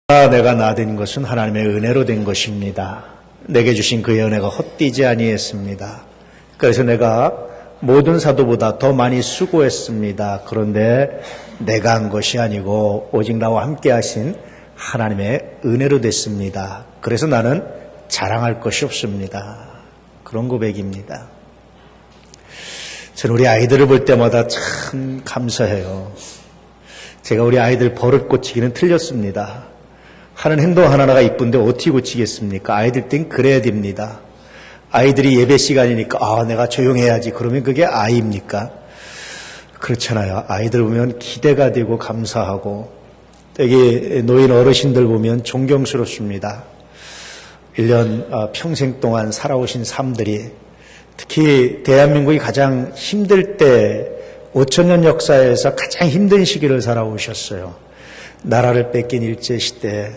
내가 나된 것은 하나님의 은혜로 된 것입니다. 내게 주신 그의 은혜가 헛되지 아니했습니다. 그래서 내가 모든 사도보다 더 많이 수고했습니다. 그런데 내가 한 것이 아니고 오직 나와 함께 하신 하나님의 은혜로 됐습니다. 그래서 나는 자랑할 것이 없습니다. 그런 고백입니다. 저는 우리 아이들을 볼 때마다 참 감사해요. 제가 우리 아이들 버릇 고치기는 틀렸습니다. 하는 행동 하나하나가 이쁜데 어떻게 고치겠습니까? 아이들 땐 그래야 됩니다. 아이들이 예배 시간이니까 내가 조용해야지. 그러면 그게 아이입니까? 그렇잖아요. 아이들 보면 기대가 되고 감사하고 되게 노인 어르신들 보면 존경스럽습니다. 1년 평생 동안 살아오신 삶들이 특히 대한민국이 가장 힘들 때 5천년 역사에서 가장 힘든 시기를 살아오셨어요. 나라를 뺏긴 일제시대,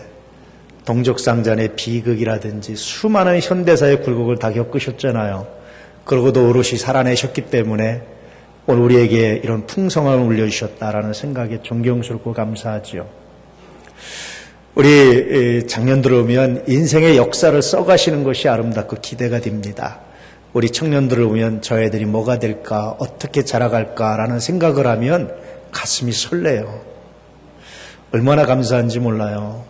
동족상잔의 비극이라든지 수많은 현대사의 굴곡을 다 겪으셨잖아요. 그러고도 오롯이 살아내셨기 때문에 오늘 우리에게 이런 풍성함을 물려주셨다라는 생각에 존경스럽고 감사하지요. 우리 장년들 오면 인생의 역사를 써가시는 것이 아름답고 기대가 됩니다. 우리 청년들을 보면 저 애들이 뭐가 될까, 어떻게 자라갈까라는 생각을 하면 가슴이 설레요. 얼마나 감사한지 몰라요.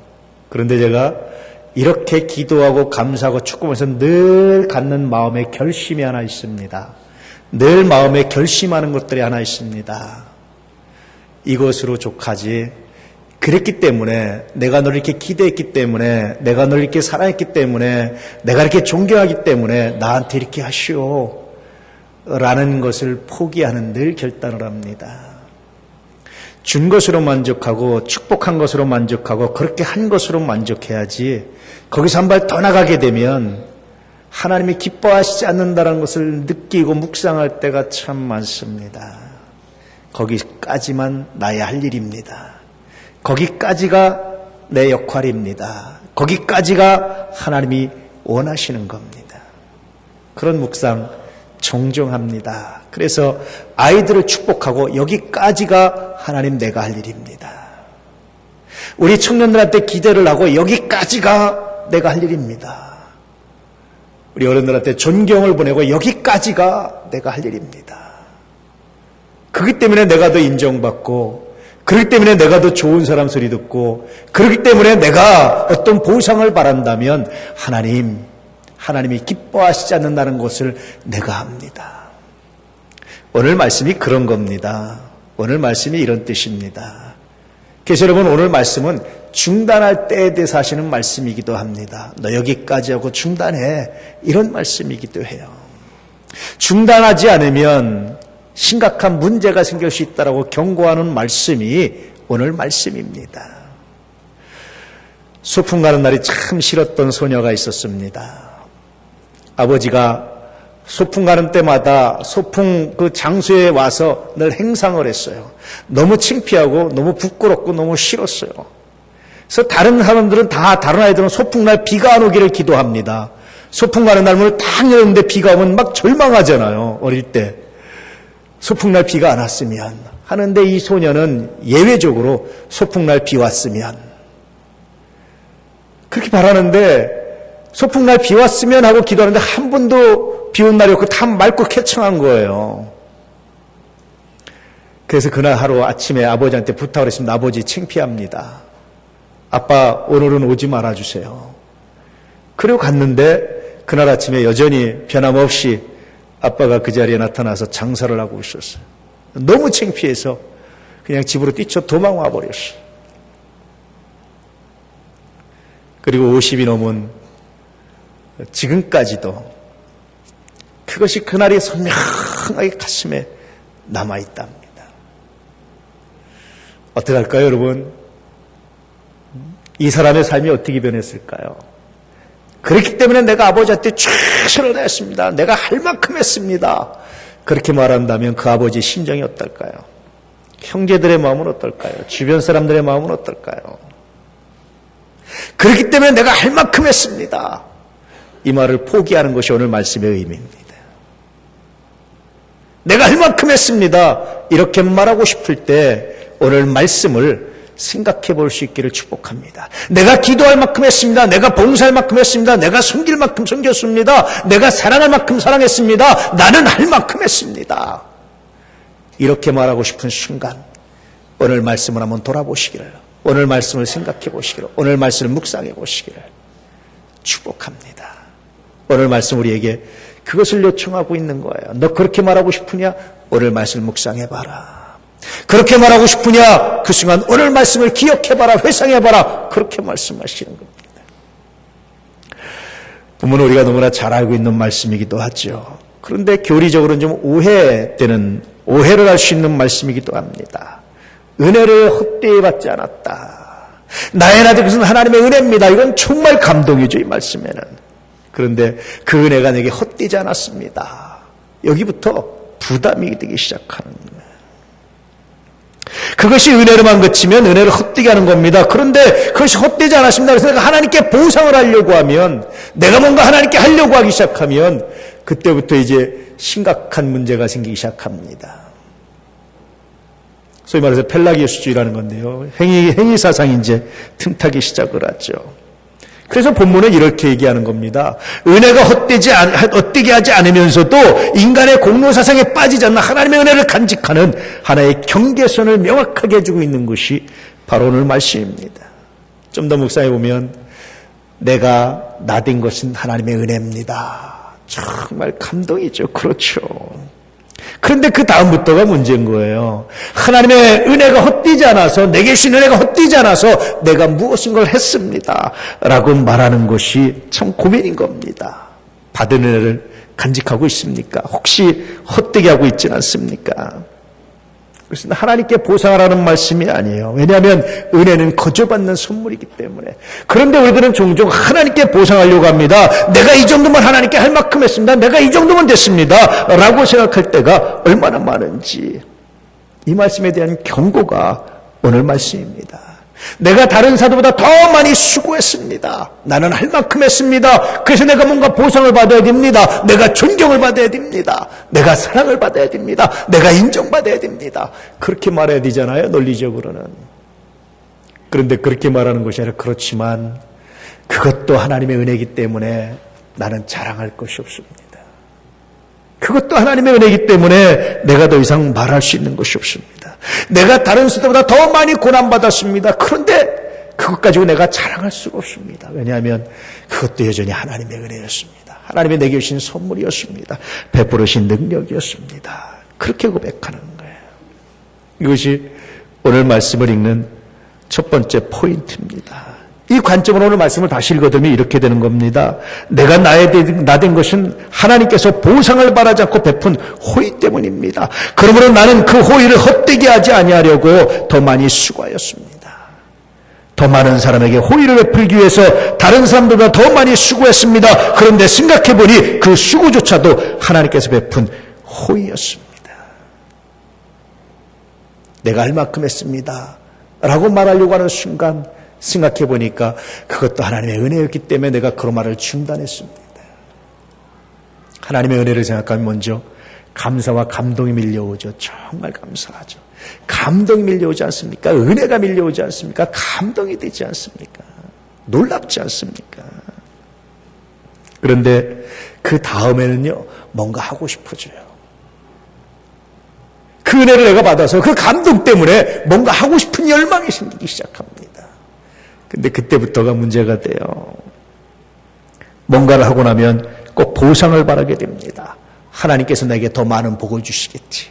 그런데 제가 이렇게 기도하고 감사하고 축복하면서 늘 갖는 마음의 결심이 하나 있습니다. 늘 마음에 결심하는 것들이 하나 있습니다. 이것으로 족하지. 그랬기 때문에, 내가 너를 이렇게 기대했기 때문에, 내가 너를 이렇게 사랑했기 때문에, 내가 이렇게 존경하기 때문에 나한테 이렇게 하시오 라는 것을 포기하는 늘 결단을 합니다. 준 것으로 만족하고 축복한 것으로 만족하고 그렇게 한 것으로 만족해야지, 거기서 한 발 더 나가게 되면 하나님이 기뻐하시지 않는다는 것을 느끼고 묵상할 때가 참 많습니다. 거기까지만 나의 할 일입니다. 거기까지가 내 역할입니다. 거기까지가 하나님이 원하시는 겁니다. 그런 묵상 종종 합니다. 그래서 아이들을 축복하고 여기까지가 하나님 내가 할 일입니다. 우리 청년들한테 기대를 하고 여기까지가 내가 할 일입니다. 우리 어른들한테 존경을 보내고 여기까지가 내가 할 일입니다. 그렇기 때문에 내가 더 인정받고, 그렇기 때문에 내가 더 좋은 사람 소리 듣고, 그렇기 때문에 내가 어떤 보상을 바란다면 하나님이 기뻐하시지 않는다는 것을 내가 합니다. 오늘 말씀이 그런 겁니다. 오늘 말씀이 이런 뜻입니다. 그래서 여러분, 오늘 말씀은 중단할 때에 대해서 하시는 말씀이기도 합니다. 너 여기까지 하고 중단해, 이런 말씀이기도 해요. 중단하지 않으면 심각한 문제가 생길 수 있다고 경고하는 말씀이 오늘 말씀입니다. 소풍 가는 날이 참 싫었던 소녀가 있었습니다. 아버지가 소풍 가는 때마다 소풍 그 장소에 와서 늘 행상을 했어요. 너무 창피하고 너무 부끄럽고 너무 싫었어요. 그래서 다른 사람들은 다른 아이들은 소풍날 비가 안 오기를 기도합니다. 소풍 가는 날 문을 딱 열었는데 비가 오면 막 절망하잖아요. 어릴 때. 소풍날 비가 안 왔으면 하는데, 이 소녀는 예외적으로 소풍날 비 왔으면 그렇게 바라는데, 소풍날 비 왔으면 하고 기도하는데 한 번도 비 온 날이 없고 다 맑고 쾌청한 거예요. 그래서 그날 하루 아침에 아버지한테 부탁을 했습니다. 아버지, 창피합니다. 아빠, 오늘은 오지 말아주세요. 그리고 갔는데 그날 아침에 여전히 변함없이 아빠가 그 자리에 나타나서 장사를 하고 있었어요. 너무 창피해서 그냥 집으로 뛰쳐 도망와 버렸어요. 그리고 50이 넘은 지금까지도 그것이 그날이 선명하게 가슴에 남아있답니다. 어떻게 할까요, 여러분? 이 사람의 삶이 어떻게 변했을까요? 그렇기 때문에 내가 아버지한테 최선을 다했습니다. 내가 할 만큼 했습니다. 그렇게 말한다면 그 아버지의 심정이 어떨까요? 형제들의 마음은 어떨까요? 주변 사람들의 마음은 어떨까요? 그렇기 때문에 내가 할 만큼 했습니다. 이 말을 포기하는 것이 오늘 말씀의 의미입니다. 내가 할 만큼 했습니다. 이렇게 말하고 싶을 때 오늘 말씀을 생각해 볼 수 있기를 축복합니다. 내가 기도할 만큼 했습니다. 내가 봉사할 만큼 했습니다. 내가 섬길 만큼 섬겼습니다. 내가 사랑할 만큼 사랑했습니다. 나는 할 만큼 했습니다. 이렇게 말하고 싶은 순간 오늘 말씀을 한번 돌아보시기를, 오늘 말씀을 생각해 보시기를, 오늘 말씀을 묵상해 보시기를 축복합니다. 오늘 말씀 우리에게 그것을 요청하고 있는 거예요. 너 그렇게 말하고 싶으냐? 오늘 말씀을 묵상해봐라. 그렇게 말하고 싶으냐? 그 순간 오늘 말씀을 기억해봐라, 회상해봐라. 그렇게 말씀하시는 겁니다. 본문은 우리가 너무나 잘 알고 있는 말씀이기도 하죠. 그런데 교리적으로는 좀 오해를 할 수 있는 말씀이기도 합니다. 은혜를 헛되이 받지 않았다. 나의 나도 그것은 하나님의 은혜입니다. 이건 정말 감동이죠, 이 말씀에는. 그런데 그 은혜가 내게 헛되지 않았습니다. 여기부터 부담이 되기 시작하는 거예요. 그것이 은혜로만 그치면 은혜를 헛되게 하는 겁니다. 그런데 그것이 헛되지 않았습니다. 그래서 내가 하나님께 보상을 하려고 하면, 내가 뭔가 하나님께 하려고 하기 시작하면 그때부터 이제 심각한 문제가 생기기 시작합니다. 소위 말해서 펠라기우스주의라는 건데요. 행위사상이 이제 틈타기 시작을 하죠. 그래서 본문은 이렇게 얘기하는 겁니다. 은혜가 헛되게 하지 않으면서도 인간의 공로사상에 빠지지 않는 하나님의 은혜를 간직하는 하나의 경계선을 명확하게 해주고 있는 것이 바로 오늘 말씀입니다. 좀 더 묵상해 보면 내가 나된 것은 하나님의 은혜입니다. 정말 감동이죠. 그렇죠. 그런데 그 다음부터가 문제인 거예요. 하나님의 은혜가 헛되지 않아서, 내게 주신 은혜가 헛되지 않아서 내가 무엇인가를 했습니다 라고 말하는 것이 참 고민인 겁니다. 받은 은혜를 간직하고 있습니까? 혹시 헛되게 하고 있지는 않습니까? 그래서 하나님께 보상하라는 말씀이 아니에요. 왜냐하면 은혜는 거저받는 선물이기 때문에. 그런데 우리들은 종종 하나님께 보상하려고 합니다. 내가 이 정도만 하나님께 할 만큼 했습니다. 내가 이 정도면 됐습니다 라고 생각할 때가 얼마나 많은지, 이 말씀에 대한 경고가 오늘 말씀입니다. 내가 다른 사도보다 더 많이 수고했습니다. 나는 할 만큼 했습니다. 그래서 내가 뭔가 보상을 받아야 됩니다. 내가 존경을 받아야 됩니다. 내가 사랑을 받아야 됩니다. 내가 인정받아야 됩니다. 그렇게 말해야 되잖아요, 논리적으로는. 그런데 그렇게 말하는 것이 아니라, 그렇지만 그것도 하나님의 은혜이기 때문에 나는 자랑할 것이 없습니다. 그것도 하나님의 은혜이기 때문에 내가 더 이상 말할 수 있는 것이 없습니다. 내가 다른 사람보다 더 많이 고난받았습니다. 그런데 그것 가지고 내가 자랑할 수가 없습니다. 왜냐하면 그것도 여전히 하나님의 은혜였습니다. 하나님의 내게 주신 선물이었습니다. 베풀으신 능력이었습니다. 그렇게 고백하는 거예요. 이것이 오늘 말씀을 읽는 첫 번째 포인트입니다. 이 관점으로 오늘 말씀을 다시 읽어드리면 이렇게 되는 겁니다. 내가 나된 것은 하나님께서 보상을 바라지 않고 베푼 호의 때문입니다. 그러므로 나는 그 호의를 헛되게 하지 아니하려고 더 많이 수고하였습니다. 더 많은 사람에게 호의를 베풀기 위해서 다른 사람들보다 더 많이 수고했습니다. 그런데 생각해보니 그 수고조차도 하나님께서 베푼 호의였습니다. 내가 할 만큼 했습니다 라고 말하려고 하는 순간 생각해 보니까 그것도 하나님의 은혜였기 때문에 내가 그런 말을 중단했습니다. 하나님의 은혜를 생각하면 먼저 감사와 감동이 밀려오죠. 정말 감사하죠. 감동이 밀려오지 않습니까? 은혜가 밀려오지 않습니까? 감동이 되지 않습니까? 놀랍지 않습니까? 그런데 그 다음에는요, 뭔가 하고 싶어져요. 그 은혜를 내가 받아서 그 감동 때문에 뭔가 하고 싶은 열망이 생기기 시작합니다. 근데 그때부터가 문제가 돼요. 뭔가를 하고 나면 꼭 보상을 바라게 됩니다. 하나님께서 내게 더 많은 복을 주시겠지.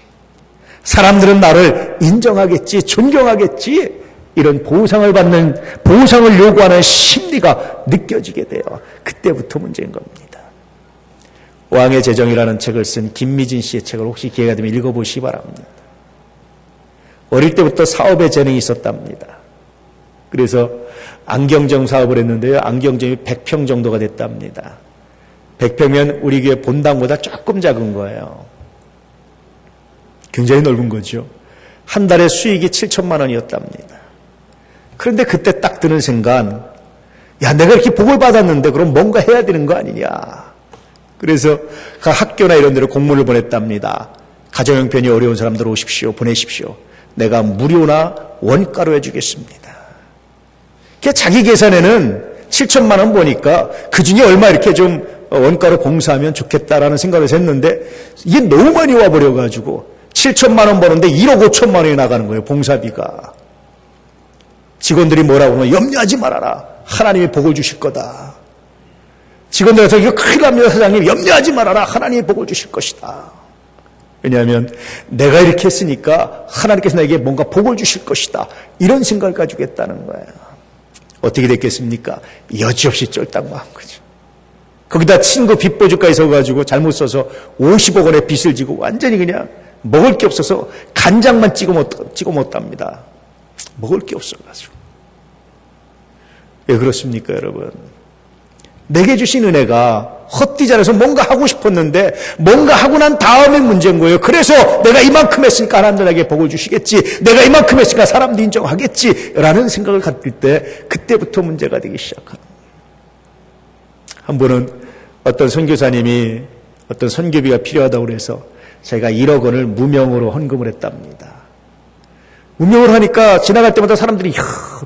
사람들은 나를 인정하겠지, 존경하겠지. 이런 보상을 요구하는 심리가 느껴지게 돼요. 그때부터 문제인 겁니다. 왕의 재정이라는 책을 쓴 김미진 씨의 책을 혹시 기회가 되면 읽어보시기 바랍니다. 어릴 때부터 사업에 재능이 있었답니다. 그래서 안경점 사업을 했는데요. 안경점이 100평 정도가 됐답니다. 100평이면 우리 교회 본당보다 조금 작은 거예요. 굉장히 넓은 거죠. 한 달에 수익이 7천만 원이었답니다. 그런데 그때 딱 드는 순간, 야, 내가 이렇게 복을 받았는데 그럼 뭔가 해야 되는 거 아니냐. 그래서 그 학교나 이런 데로 공문을 보냈답니다. 가정 형편이 어려운 사람들 오십시오. 보내십시오. 내가 무료나 원가로 해주겠습니다. 자기 계산에는 7천만 원 보니까 그 중에 얼마 이렇게 좀 원가로 봉사하면 좋겠다라는 생각을 했는데 이게 너무 많이 와버려가지고 7천만 원 버는데 1억 5천만 원이 나가는 거예요, 봉사비가. 직원들이 뭐라고 하면 염려하지 말아라. 하나님이 복을 주실 거다. 직원들한테 이거 큰일 납니다, 사장님. 염려하지 말아라. 하나님이 복을 주실 것이다. 왜냐하면 내가 이렇게 했으니까 하나님께서 나에게 뭔가 복을 주실 것이다. 이런 생각을 가지고 했다는 거예요. 어떻게 됐겠습니까? 여지없이 쫄딱망한 거죠. 거기다 친구 빚보증까지 서가지고 잘못 써서 50억 원의 빚을 지고 완전히 그냥 먹을 게 없어서 간장만 찍어 먹답니다. 먹을 게 없어가지고. 왜 그렇습니까, 여러분? 내게 주신 은혜가 헛되지 않아서 뭔가 하고 싶었는데 뭔가 하고 난 다음에 문제인 거예요. 그래서 내가 이만큼 했으니까 하나님들에게 복을 주시겠지. 내가 이만큼 했으니까 사람도 인정하겠지. 라는 생각을 갖을 때 그때부터 문제가 되기 시작합니다. 한 번은 어떤 선교사님이 어떤 선교비가 필요하다고 그래서 제가 1억 원을 무명으로 헌금을 했답니다. 무명으로 하니까 지나갈 때마다 사람들이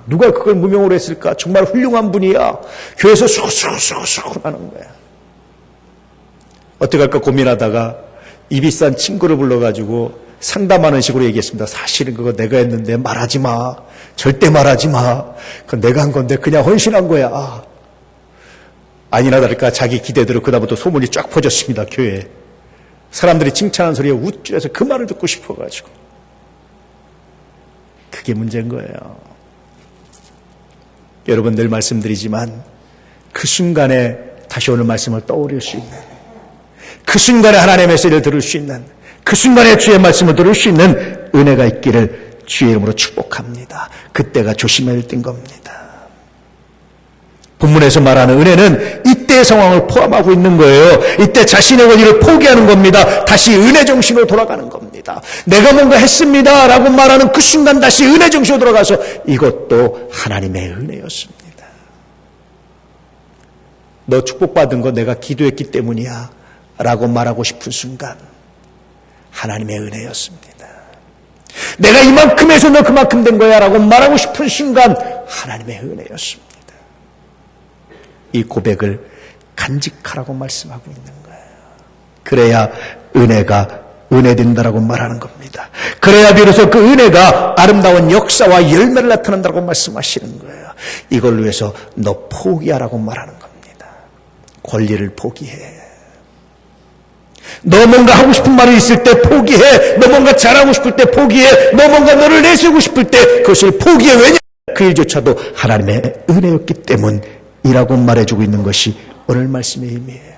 누가 그걸 무명으로 했을까? 정말 훌륭한 분이야. 교회에서 쑥쑥쑥쑥 하는 거야. 어떻게 할까 고민하다가 입이 싼 친구를 불러가지고 상담하는 식으로 얘기했습니다. 사실은 그거 내가 했는데 말하지 마. 절대 말하지 마. 그건 내가 한 건데 그냥 헌신한 거야. 아니나 다를까 자기 기대대로 그다음부터 소문이 쫙 퍼졌습니다. 교회에. 사람들이 칭찬하는 소리에 우쭐해서 그 말을 듣고 싶어가지고. 그게 문제인 거예요. 여러분 늘 말씀드리지만 그 순간에 다시 오늘 말씀을 떠올릴 수 있는, 그 순간에 하나님의 메시지를 들을 수 있는, 그 순간에 주의 말씀을 들을 수 있는 은혜가 있기를 주의 이름으로 축복합니다. 그때가 조심해야 될 겁니다. 본문에서 말하는 은혜는 이때의 상황을 포함하고 있는 거예요. 이때 자신의 권위를 포기하는 겁니다. 다시 은혜 정신으로 돌아가는 겁니다. 내가 뭔가 했습니다 라고 말하는 그 순간 다시 은혜 정신으로 돌아가서 이것도 하나님의 은혜였습니다. 너 축복받은 거 내가 기도했기 때문이야 라고 말하고 싶은 순간 하나님의 은혜였습니다. 내가 이만큼 해서 너 그만큼 된 거야 라고 말하고 싶은 순간 하나님의 은혜였습니다. 이 고백을 간직하라고 말씀하고 있는 거예요. 그래야 은혜가 은혜된다라고 말하는 겁니다. 그래야 비로소 그 은혜가 아름다운 역사와 열매를 나타낸다고 말씀하시는 거예요. 이걸 위해서 너 포기하라고 말하는 겁니다. 권리를 포기해. 너 뭔가 하고 싶은 말이 있을 때 포기해. 너 뭔가 잘하고 싶을 때 포기해. 너 뭔가 너를 내세우고 싶을 때 그것을 포기해. 왜냐? 그 일조차도 하나님의 은혜였기 때문이라고 말해주고 있는 것이 오늘 말씀의 의미예요.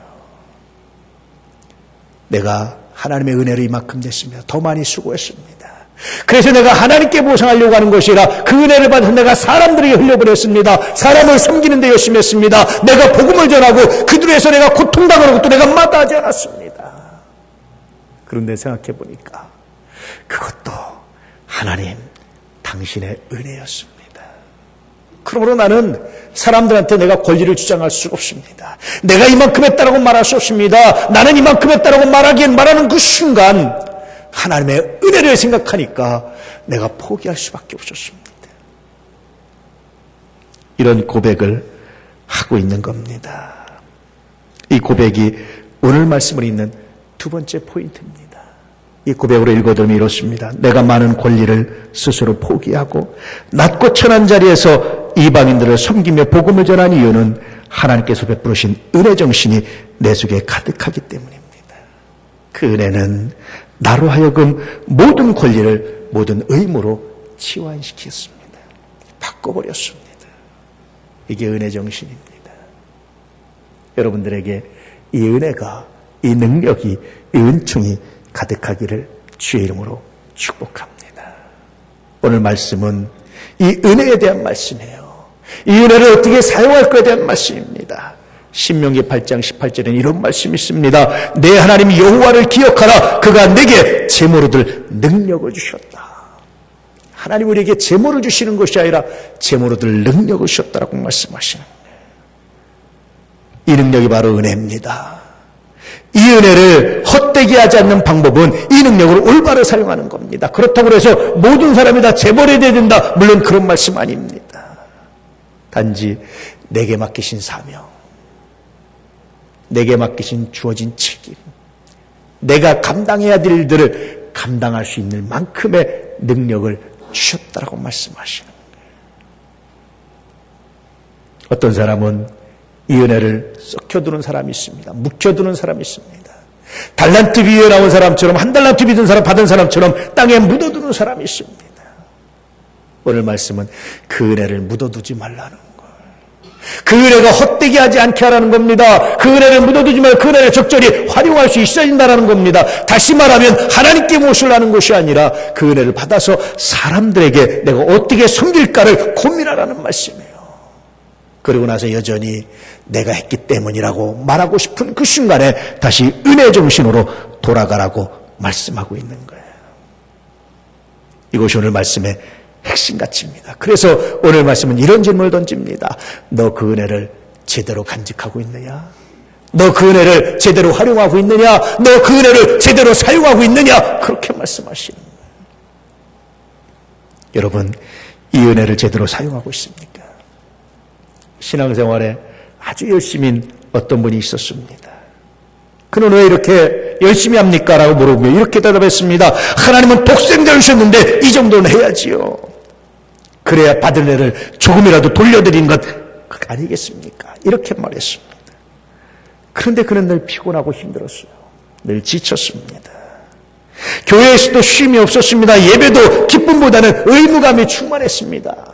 내가 하나님의 은혜를 이만큼 냈습니다. 더 많이 수고했습니다. 그래서 내가 하나님께 보상하려고 하는 것이 아니라 그 은혜를 받아서 내가 사람들에게 흘려보냈습니다. 사람을 섬기는 데 열심히 했습니다. 내가 복음을 전하고 그들을 위해서 내가 고통당하는 것도 내가 마다하지 않았습니다. 그런데 생각해 보니까 그것도 하나님 당신의 은혜였습니다. 그러므로 나는 사람들한테 내가 권리를 주장할 수가 없습니다. 내가 이만큼 했다라고 말할 수 없습니다. 나는 이만큼 했다라고 말하는 그 순간 하나님의 은혜를 생각하니까 내가 포기할 수밖에 없었습니다. 이런 고백을 하고 있는 겁니다. 이 고백이 오늘 말씀을 읽는 두 번째 포인트입니다. 이 고백으로 읽어드리면 이렇습니다. 내가 많은 권리를 스스로 포기하고 낮고 천한 자리에서 이방인들을 섬기며 복음을 전한 이유는 하나님께서 베푸신 은혜 정신이 내 속에 가득하기 때문입니다. 그 은혜는 나로 하여금 모든 권리를 모든 의무로 치환시켰습니다. 바꿔버렸습니다. 이게 은혜 정신입니다. 여러분들에게 이 은혜가, 이 능력이, 이 은총이 가득하기를 주의 이름으로 축복합니다. 오늘 말씀은 이 은혜에 대한 말씀이에요. 이 은혜를 어떻게 사용할 것에 대한 말씀입니다. 신명기 8장 18절에는 이런 말씀이 있습니다. 내 하나님 여호와를 기억하라. 그가 내게 제물을 들 능력을 주셨다. 하나님 우리에게 제물을 주시는 것이 아니라 제물을 들 능력을 주셨다라고 말씀하시는 거예요. 이 능력이 바로 은혜입니다. 이 은혜를 헛되게 하지 않는 방법은 이 능력을 올바로 사용하는 겁니다. 그렇다고 해서 모든 사람이 다 재벌이 돼야 된다. 물론 그런 말씀 아닙니다. 단지 내게 맡기신 사명, 내게 맡기신 주어진 책임, 내가 감당해야 될 일들을 감당할 수 있는 만큼의 능력을 주셨다라고 말씀하시는 거예요. 어떤 사람은 이 은혜를 썩혀두는 사람이 있습니다. 묵혀두는 사람이 있습니다. 달란트 비유에 나온 사람처럼, 한 달란트 받은 사람처럼 땅에 묻어두는 사람이 있습니다. 오늘 말씀은 그 은혜를 묻어두지 말라는 거예요. 그 은혜가 헛되게 하지 않게 하라는 겁니다. 그 은혜를 묻어두지 말고 그 은혜를 적절히 활용할 수 있어야 된다는 겁니다. 다시 말하면 하나님께 모시라는 것이 아니라 그 은혜를 받아서 사람들에게 내가 어떻게 섬길까를 고민하라는 말씀이에요. 그리고 나서 여전히 내가 했기 때문이라고 말하고 싶은 그 순간에 다시 은혜 정신으로 돌아가라고 말씀하고 있는 거예요. 이것이 오늘 말씀의 핵심 가치입니다. 그래서 오늘 말씀은 이런 질문을 던집니다. 너 그 은혜를 제대로 간직하고 있느냐? 너 그 은혜를 제대로 활용하고 있느냐? 너 그 은혜를 제대로 사용하고 있느냐? 그렇게 말씀하시는 거예요. 여러분, 이 은혜를 제대로 사용하고 있습니까? 신앙생활에 아주 열심인 어떤 분이 있었습니다. 그는 왜 이렇게 열심히 합니까? 라고 물어보며 이렇게 대답했습니다. 하나님은 독생자를 주셨는데 이 정도는 해야지요. 그래야 받은 은혜를 조금이라도 돌려드린 것 아니겠습니까? 이렇게 말했습니다. 그런데 그는 늘 피곤하고 힘들었어요. 늘 지쳤습니다. 교회에서도 쉼이 없었습니다. 예배도 기쁨보다는 의무감이 충만했습니다.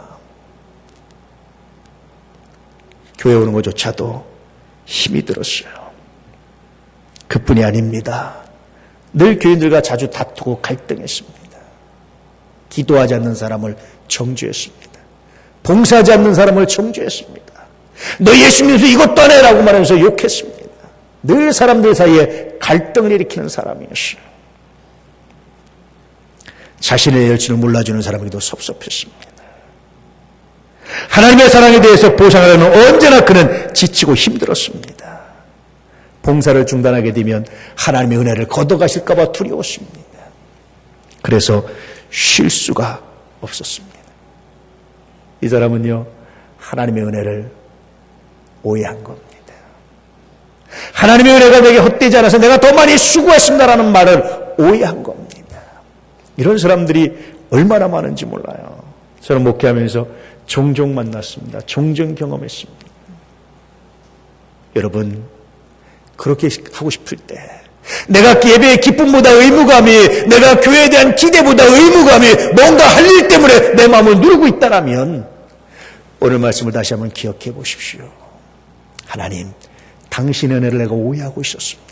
교회 오는 것조차도 힘이 들었어요. 그뿐이 아닙니다. 늘 교인들과 자주 다투고 갈등했습니다. 기도하지 않는 사람을 정죄했습니다. 봉사하지 않는 사람을 정죄했습니다. 너 예수 믿어서 이것도 안 해라고 말하면서 욕했습니다. 늘 사람들 사이에 갈등을 일으키는 사람이었어요. 자신의 열심을 몰라주는 사람에게도 섭섭했습니다. 하나님의 사랑에 대해서 보상하려는 언제나 그는 지치고 힘들었습니다. 봉사를 중단하게 되면 하나님의 은혜를 걷어가실까 봐 두려웠습니다. 그래서 쉴 수가 없었습니다. 이 사람은요, 하나님의 은혜를 오해한 겁니다. 하나님의 은혜가 내게 헛되지 않아서 내가 더 많이 수고했습니다라는 말을 오해한 겁니다. 이런 사람들이 얼마나 많은지 몰라요. 저는 목회하면서 종종 만났습니다. 종종 경험했습니다. 여러분, 그렇게 하고 싶을 때 내가 예배의 기쁨보다 의무감이, 내가 교회에 대한 기대보다 의무감이 뭔가 할 일 때문에 내 마음을 누르고 있다면 오늘 말씀을 다시 한번 기억해 보십시오. 하나님, 당신의 은혜를 내가 오해하고 있었습니다.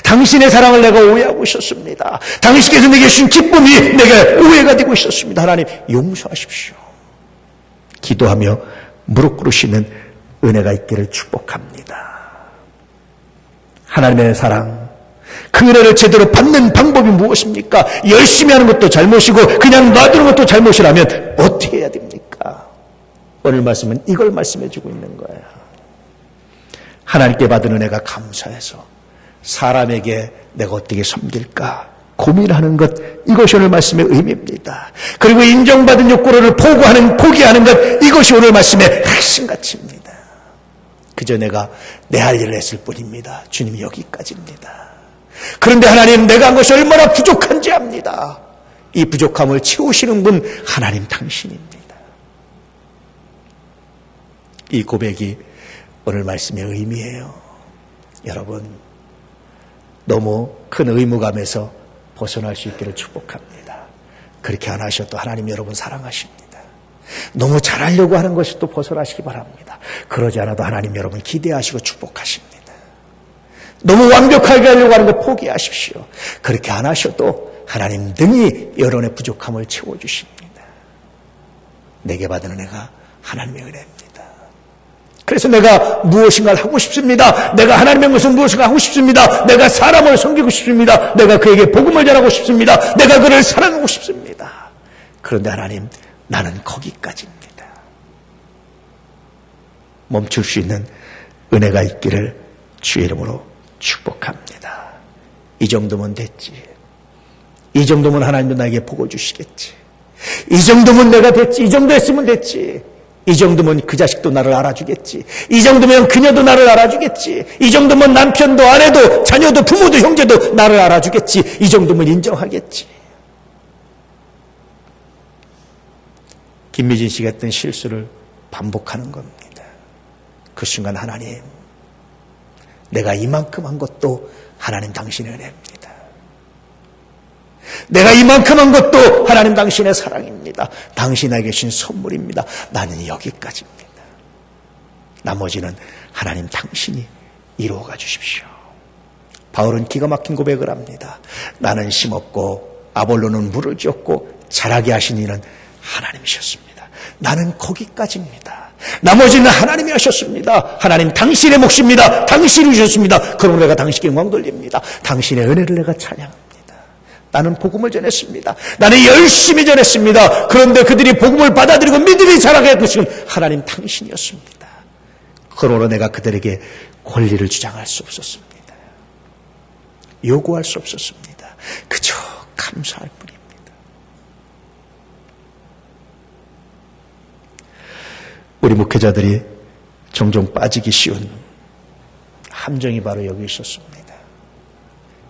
당신의 사랑을 내가 오해하고 있었습니다. 당신께서 내게 주신 기쁨이 내게 오해가 되고 있었습니다. 하나님, 용서하십시오. 기도하며 무릎 꿇으시는 은혜가 있기를 축복합니다. 하나님의 사랑, 그 은혜를 제대로 받는 방법이 무엇입니까? 열심히 하는 것도 잘못이고 그냥 놔두는 것도 잘못이라면 어떻게 해야 됩니까? 오늘 말씀은 이걸 말씀해 주고 있는 거예요. 하나님께 받은 은혜가 감사해서 사람에게 내가 어떻게 섬길까 고민하는 것, 이것이 오늘 말씀의 의미입니다. 그리고 인정받은 욕구를 포기하는 것, 이것이 오늘 말씀의 핵심 가치입니다. 그저 내가 내 할 일을 했을 뿐입니다. 주님이 여기까지입니다. 그런데 하나님, 내가 한 것이 얼마나 부족한지 압니다. 이 부족함을 채우시는 분 하나님 당신입니다. 이 고백이 오늘 말씀의 의미예요. 여러분, 너무 큰 의무감에서 벗어날 수 있기를 축복합니다. 그렇게 안 하셔도 하나님 여러분 사랑하십니다. 너무 잘하려고 하는 것이 또 벗어나시기 바랍니다. 그러지 않아도 하나님 여러분 기대하시고 축복하십니다. 너무 완벽하게 하려고 하는 것 포기하십시오. 그렇게 안 하셔도 하나님 능히 여러분의 부족함을 채워주십니다. 내게 받은 은혜가 하나님의 은혜입니다. 그래서 내가 무엇인가를 하고 싶습니다. 내가 하나님의 것을 무엇인가 하고 싶습니다. 내가 사람을 섬기고 싶습니다. 내가 그에게 복음을 전하고 싶습니다. 내가 그를 사랑하고 싶습니다. 그런데 하나님, 나는 거기까지입니다. 멈출 수 있는 은혜가 있기를 주의 이름으로 축복합니다. 이 정도면 됐지. 이 정도면 하나님도 나에게 복을 주시겠지. 이 정도면 내가 됐지. 이 정도 했으면 됐지. 이 정도면 그 자식도 나를 알아주겠지. 이 정도면 그녀도 나를 알아주겠지. 이 정도면 남편도 아내도 자녀도 부모도 형제도 나를 알아주겠지. 이 정도면 인정하겠지. 김미진 씨가 했던 실수를 반복하는 겁니다. 그 순간 하나님, 내가 이만큼 한 것도 하나님 당신의 은혜입니다. 내가 이만큼 한 것도 하나님 당신의 사랑입니다. 당신에게 주신 선물입니다. 나는 여기까지입니다. 나머지는 하나님 당신이 이루어가 주십시오. 바울은 기가 막힌 고백을 합니다. 나는 심었고 아볼로는 물을 쥐었고 자라게 하신 이는 하나님이셨습니다. 나는 거기까지입니다. 나머지는 하나님이 하셨습니다. 하나님 당신의 몫입니다. 당신이 주셨습니다. 그러므로 내가 당신께 영광 돌립니다. 당신의 은혜를 내가 찬양합니다. 나는 복음을 전했습니다. 나는 열심히 전했습니다. 그런데 그들이 복음을 받아들이고 믿음이 자라게 해주신 하나님 당신이었습니다. 그러므로 내가 그들에게 권리를 주장할 수 없었습니다. 요구할 수 없었습니다. 그저 감사할 뿐입니다. 우리 목회자들이 종종 빠지기 쉬운 함정이 바로 여기 있었습니다.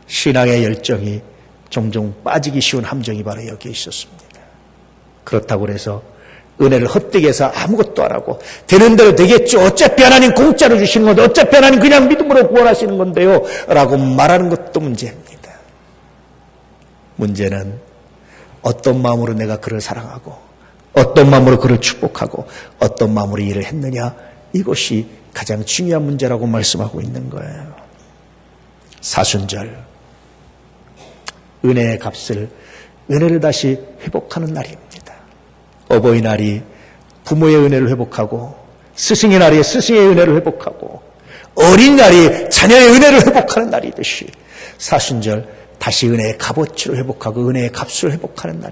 신앙의 열정이 종종 빠지기 쉬운 함정이 바로 여기에 있었습니다. 그렇다고 해서 은혜를 헛되게 해서 아무것도 안 하고 되는 대로 되겠죠. 어차피 하나님 공짜로 주시는 건데 어차피 하나님 그냥 믿음으로 구원하시는 건데요 라고 말하는 것도 문제입니다. 문제는 어떤 마음으로 내가 그를 사랑하고 어떤 마음으로 그를 축복하고 어떤 마음으로 일을 했느냐, 이것이 가장 중요한 문제라고 말씀하고 있는 거예요. 사순절, 은혜의 값을, 은혜를 다시 회복하는 날입니다. 어버이날이 부모의 은혜를 회복하고 스승의 날이 스승의 은혜를 회복하고 어린 날이 자녀의 은혜를 회복하는 날이듯이 사순절 다시 은혜의 값어치를 회복하고 은혜의 값을 회복하는 날입니다.